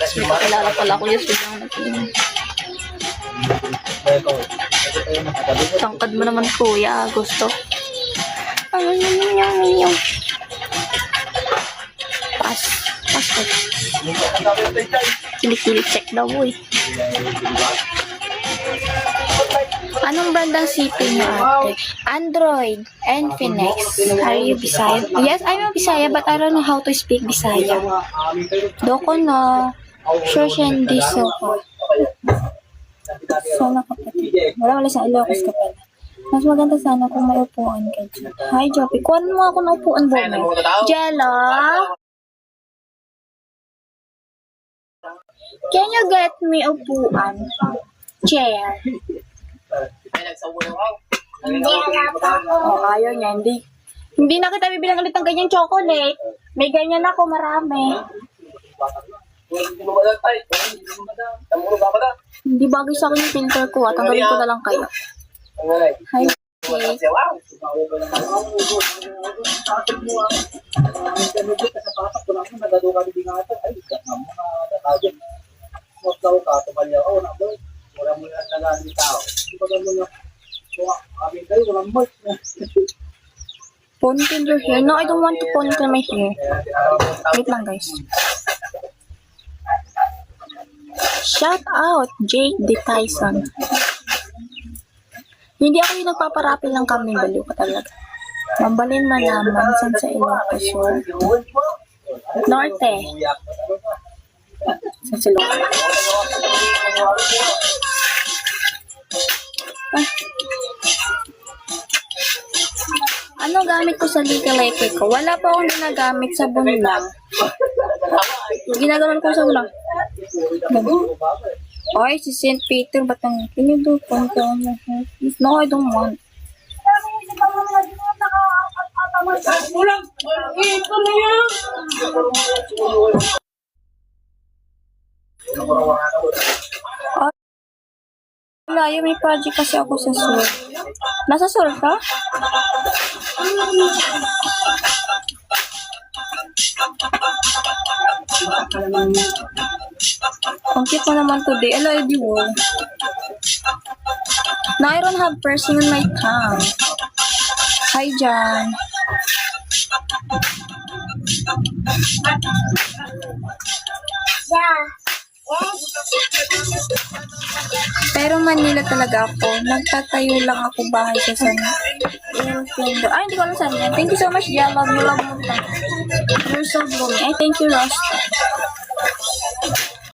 Kilala pala ko yung silang natin. Tangkad mo naman kuya, gusto. Ano yung Pas. Kilik-kilik check daw boy. Anong brand ang CP niyo ate? Android, Infinix. Are you Bisaya? Yes, I'm a Bisaya but I don't know how to speak Bisaya. Doko no. Sure siya hindi so. Sana kapatid. Wala sa Ilocos ka pala. Mas maganda sana kung may upuan ka dyan. Hi, Joppy. Kuhan mo ako ng upuan mo. Jello? Can you get me upuan? Chair. Oh, ayaw niya. Hindi na kita bibilang ulit ng ganyang chocolate. May ganyan ako, marami. Hindi bagay sa akin yung filter ko. Tanggalin ko na lang kayo. Hi, okay. Ponytail your hair? No, I don't want to ponytail my hair. Wait lang, guys. Shout out, Jake D. Tyson. Hindi ako yung nagpaparapil ng kambing, baliw ka talaga. Mambalin malaman, san sa Ilocos yun? Norte. Sa Silong. Ano gamit ko sa legal epic ko? Wala pa akong ginagamit, sabon lang. Ginagawa ko sa sabon lang. Oy, si St. Peter, ba't ang can you do point on my head? No, I don't want. Wala, may project kasi ako sa Seoul. Nasa Seoul ka? Ang cute mo naman today. I love you. Now I don't have person in my tongue. Hi, John. Pero Manila talaga ako. Nagtatayo lang ako bahay sa San Ilocos. Ay, hindi ko alam saan yan. Thank you so much, Gia. Love you, love you. You're so gloomy. Ay, thank you, Ross.